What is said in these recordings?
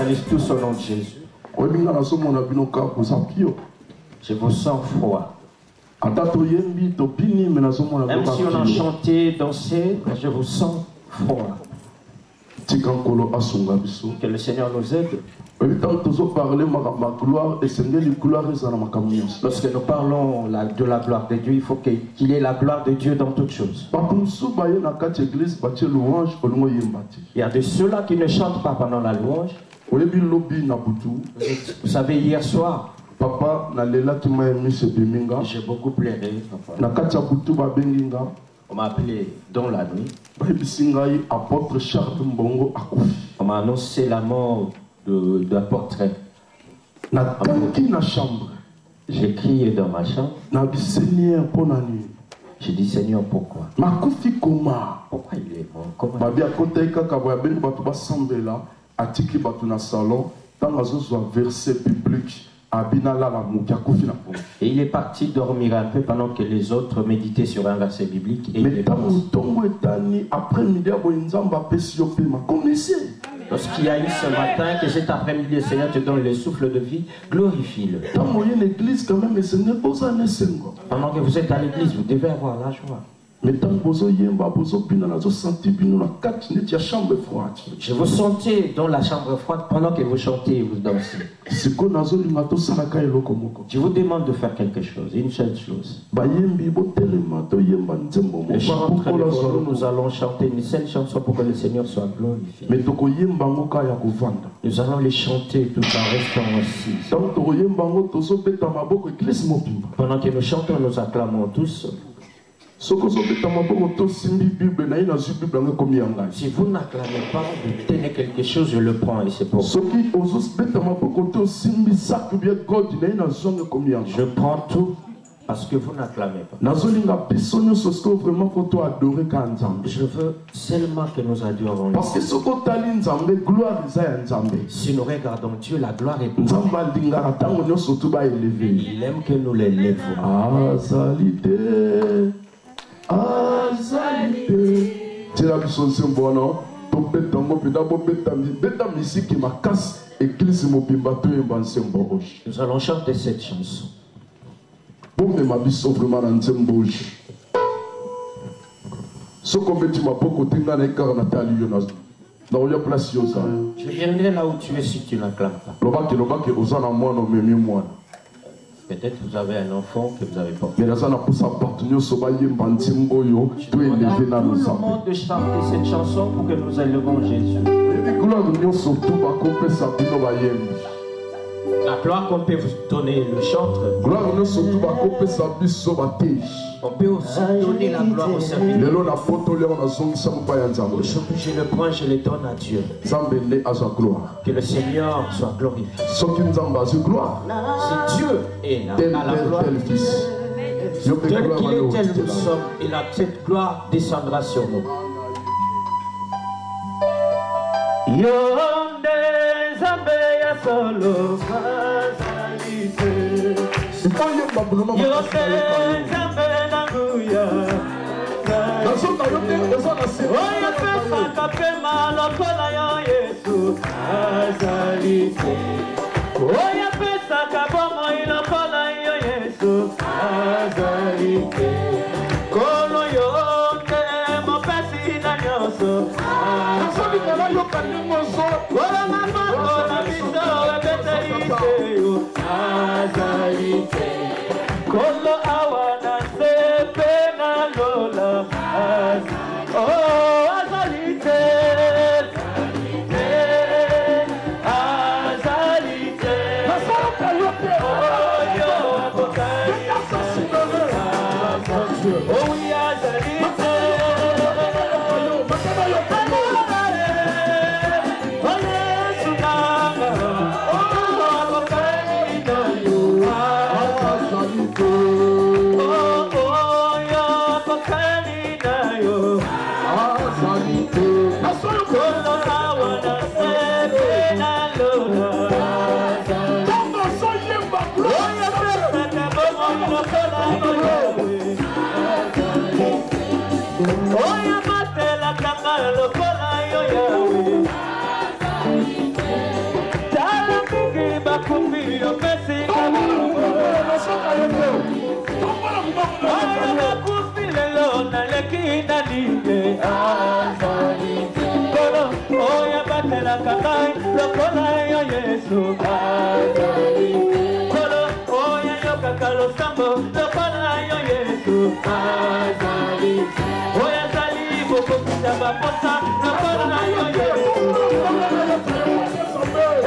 évangélise tous au nom de Jésus. Je vous sens froid. Même si on a chanté, dansé, je vous sens froid. Que le Seigneur nous aide. Lorsque nous parlons de la gloire de Dieu, il faut qu'il y ait la gloire de Dieu dans toutes choses. Il y a de ceux-là qui ne chantent pas pendant la louange. Vous savez, hier soir, j'ai beaucoup pleuré. On m'a appelé dans la nuit. On m'a annoncé la mort d'un portrait. J'ai crié dans ma chambre. J'ai dit, Seigneur, pourquoi? Pourquoi il est mort? Comment? Et il est parti dormir un peu pendant que les autres méditaient sur un verset biblique. Et il est lorsqu'il y a eu ce matin, que cet après-midi, le Seigneur te donne le souffle de vie, glorifie-le. Pendant que vous êtes à l'église, vous devez avoir la joie. Je vous sentais dans la chambre froide pendant que vous chantez et vous dansez. Je vous demande de faire quelque chose, une seule chose. Les chantres, nous allons chanter une seule chanson pour que le Seigneur soit glorifié. Nous allons les chanter tout en restant assis. Pendant que nous chantons, nous acclamons tous. Si vous n'acclamez pas, vous tenez quelque chose, je le prends et c'est pour vous. Je prends tout parce que vous n'acclamez pas. Je veux seulement que nous adorons lui. Si nous regardons Dieu, la gloire est pour lui. Il aime que nous l'élèvons. Nous allons chanter cette chanson. Je viendrai là où tu es si tu n'acclames pas. Peut-être que vous avez un enfant que vous avez pas. Je demande à tout le monde de chanter cette chanson pour que nous élevons Jésus. La gloire qu'on peut vous donner le chantre. On peut aussi donner la gloire au serviteur. Aujourd'hui, je le prends, je le donne à Dieu. Que le Seigneur soit glorifié. Si Dieu est là, à la gloire, tel qu'il est tel nous sommes, et cette gloire descendra sur nous. Solo Kazalite Yose Jambe Naguya Oya pesa kapema lokola yo Yesu Kazalite Oya pesa kabomo ilokola yo Yesu Kazalite Kolo yo ke mo pesi na nyoso Kolo mama kola biso Azalite Kolo awana sepe na lola Oh Azalite Azalite Azalite Oh yo Oh oui Azalite Oya batela kanga lokola yo Yahweh Yesu azali. Kolo oya yoka kalo sambo lokola yo Yesu azali. Oya zali boko kitaba posa lokola yo Yesu.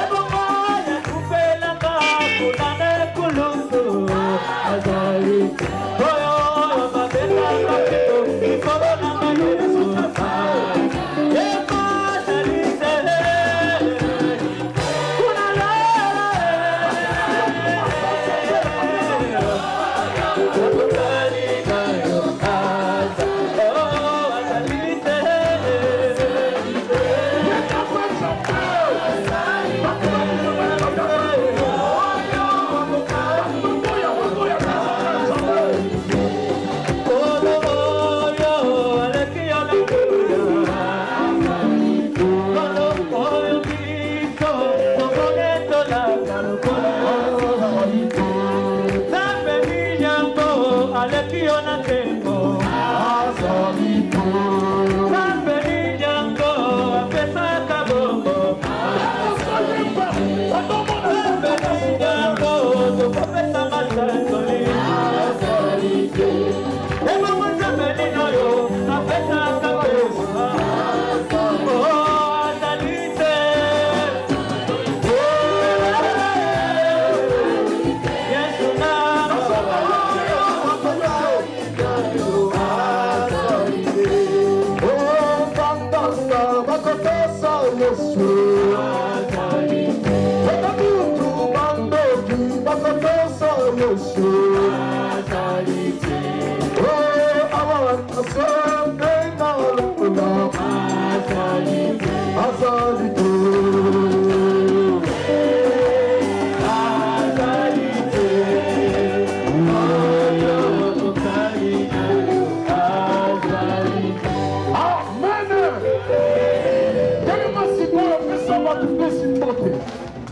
Ebongo ya kupela ka kunane kulungu azali. Oyo mabeta kapito ikoro na Yesu azali.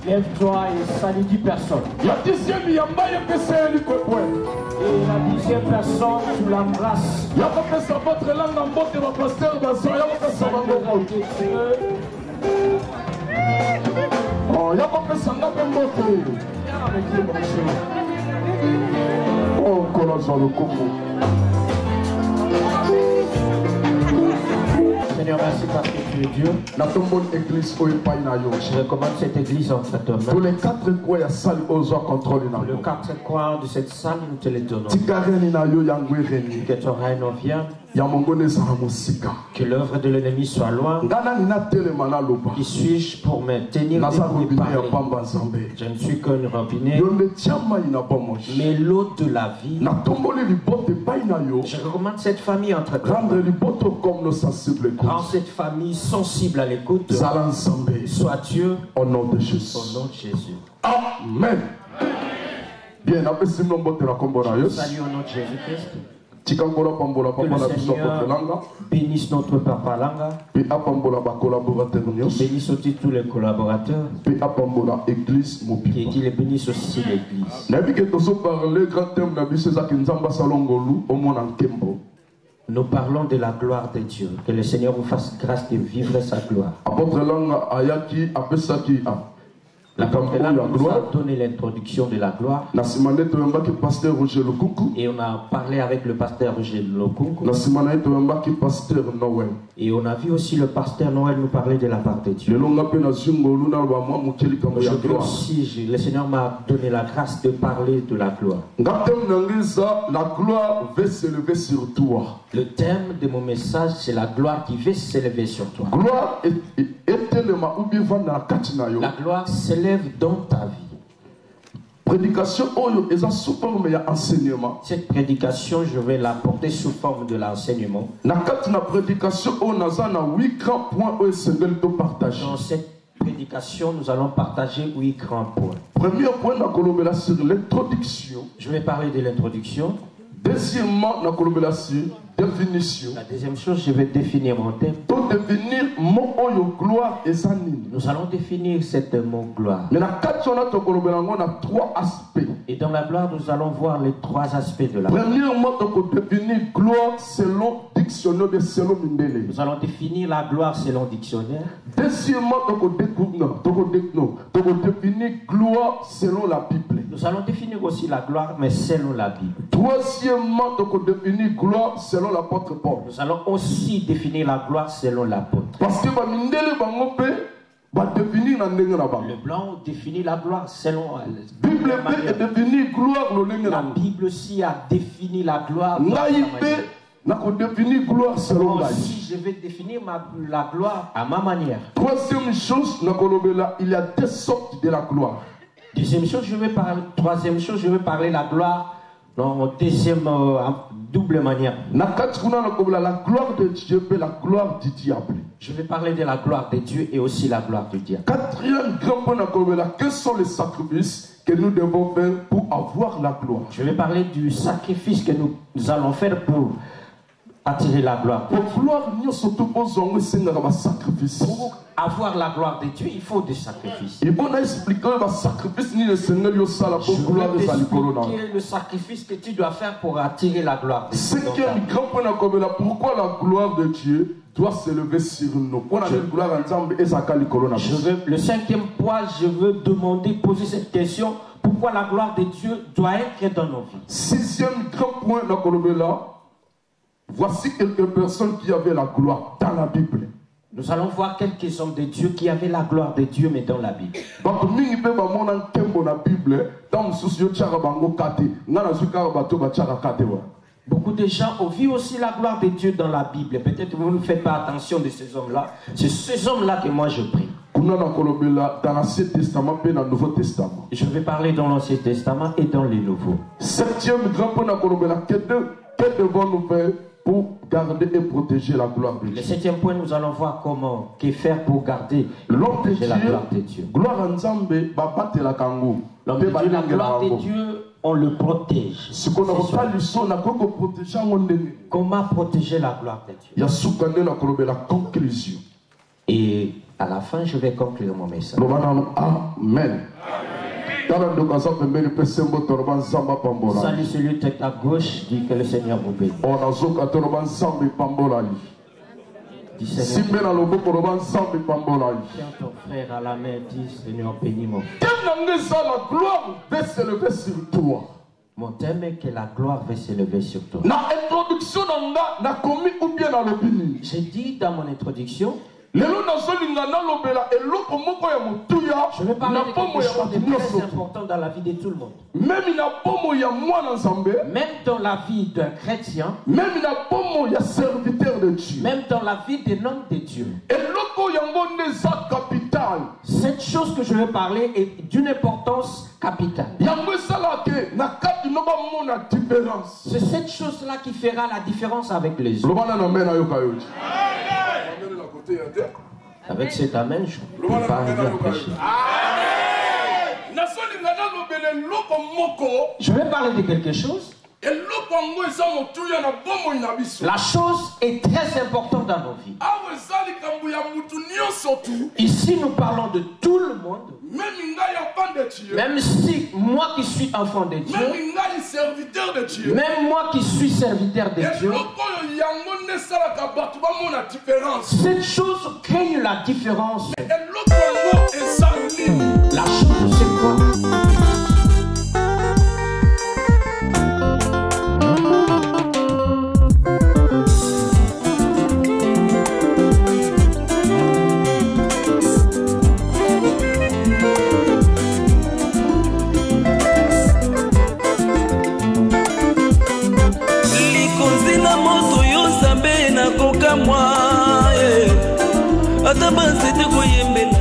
Lève-toi et salue 10 personnes. Et la 10e personne, tu l'embrasses. Seigneur, merci parce que tu es Dieu. Je recommande cette église entre tes mains. Pour les 4 coins, il y a salle aux contrôle. Le 4 coins de cette salle, nous te les donnons. Que ton règne vienne. Que l'œuvre de l'ennemi soit loin. Qui suis-je pour me tenir debout et parler? Je ne suis qu'un robinet. Mais l'eau de la vie. Je recommande cette famille entre tes mains. Rends cette famille sensible à l'écoute. Sois Dieu au nom de Jésus. Au nom de Jésus. Amen. Bien, salut au nom de Jésus-Christ. Que le Seigneur bénisse notre papa Langa. Bénisse aussi tous les collaborateurs. Et qu'il bénisse aussi l'église. Nous parlons de la gloire de Dieu. Que le Seigneur vous fasse grâce de vivre sa gloire. L'apôtre nous a donné l'introduction de la gloire. Et on a parlé avec le pasteur Roger Lokungu. Et on a vu aussi le pasteur Noël nous parler de la part de Dieu. Aussi, le Seigneur m'a donné la grâce de parler de la gloire. La gloire veut s'élever sur toi. Le thème de mon message, c'est la gloire qui veut s'élever sur toi. La gloire s'élève dans ta vie. Prédication sous forme d'enseignement. Cette prédication, je vais la porter sous forme de l'enseignement. Dans cette prédication, nous allons partager 8 grands points. Premier point, sur l'introduction. Je vais parler de l'introduction. Deuxièmement, définition. La deuxième chose, je vais définir mon thème. Pour définir mon gloire et sa nini. Nous allons définir cette mot gloire. Mais la on a 3 aspects. Et dans la gloire, nous allons voir les 3 aspects de la gloire. Premièrement, on définir gloire selon dictionnaire de selon Mindele. Nous allons définir la gloire selon dictionnaire. Deuxièmement, définir gloire selon la Bible. Nous allons définir aussi la gloire, mais selon la Bible. Troisièmement, définir gloire selon l'apôtre Paul. Nous allons aussi définir la gloire selon l'apôtre. Parce que le blanc définit la gloire selon la Bible. La Bible aussi a défini la gloire. Moi aussi, je vais définir la gloire à ma manière. Troisième chose, il y a deux sortes de la gloire. Troisième chose, je vais parler la gloire dans deuxième double manière. La gloire de Dieu et la gloire du diable. Je vais parler de la gloire de Dieu et aussi la gloire du diable. Quatrième grand point, quels sont les sacrifices que nous devons faire pour avoir la gloire? Je vais parler du sacrifice que nous allons faire pour attirer la gloire de Dieu. Pour avoir la gloire de Dieu, il faut des sacrifices. Je vais t'expliquer le sacrifice que tu dois faire pour attirer la gloire de Dieu. Cinquième grand point, pourquoi la gloire de Dieu doit s'élever sur nous? Le cinquième point, je veux poser cette question. Pourquoi la gloire de Dieu doit être dans nos vies? Sixième grand point, voici quelques personnes qui avaient la gloire dans la Bible. Nous allons voir quelques hommes de Dieu qui avaient la gloire de Dieu, mais dans la Bible. Beaucoup de gens ont vu aussi la gloire de Dieu dans la Bible. Peut-être que vous ne faites pas attention de ces hommes-là. C'est ces hommes-là que moi je prie. Dans l'Ancien Testament et dans le Nouveau Testament. Je vais parler dans l'Ancien Testament et dans les Nouveaux. Septième grand point, que devons-nous faire pour garder et protéger la gloire de Dieu? Le septième point, nous allons voir comment faire pour garder et protéger la gloire de Dieu. Gloire en Zambé, la kango. La gloire de Dieu, on le protège. Comment protéger la gloire de Dieu? Il y a la conclusion. Et à la fin, je vais conclure mon message. Amen. Salut celui qui est à gauche, dit que le Seigneur vous bénisse. Tiens ton frère à la main, dis Seigneur bénis mon frère. La gloire va s'élever sur toi. Mon thème est que la gloire va s'élever sur toi. J'ai dit dans mon introduction, je vais parler de quelque chose de très important dans la vie de tout le monde. Même dans la vie d'un chrétien, même dans la vie d'un homme de Dieu. Cette chose que je vais parler est d'une importance capitale. C'est cette chose-là qui fera la différence avec les autres. Avec cet amen, je peux pas arriver à prêcher. Je vais parler de quelque chose. La chose est très importante dans nos vies. Ici, nous parlons de tout le monde. Même si moi qui suis enfant de Dieu, même moi qui suis serviteur de Dieu, cette chose crée la différence. La chose, c'est quoi? Ata banzete koyembela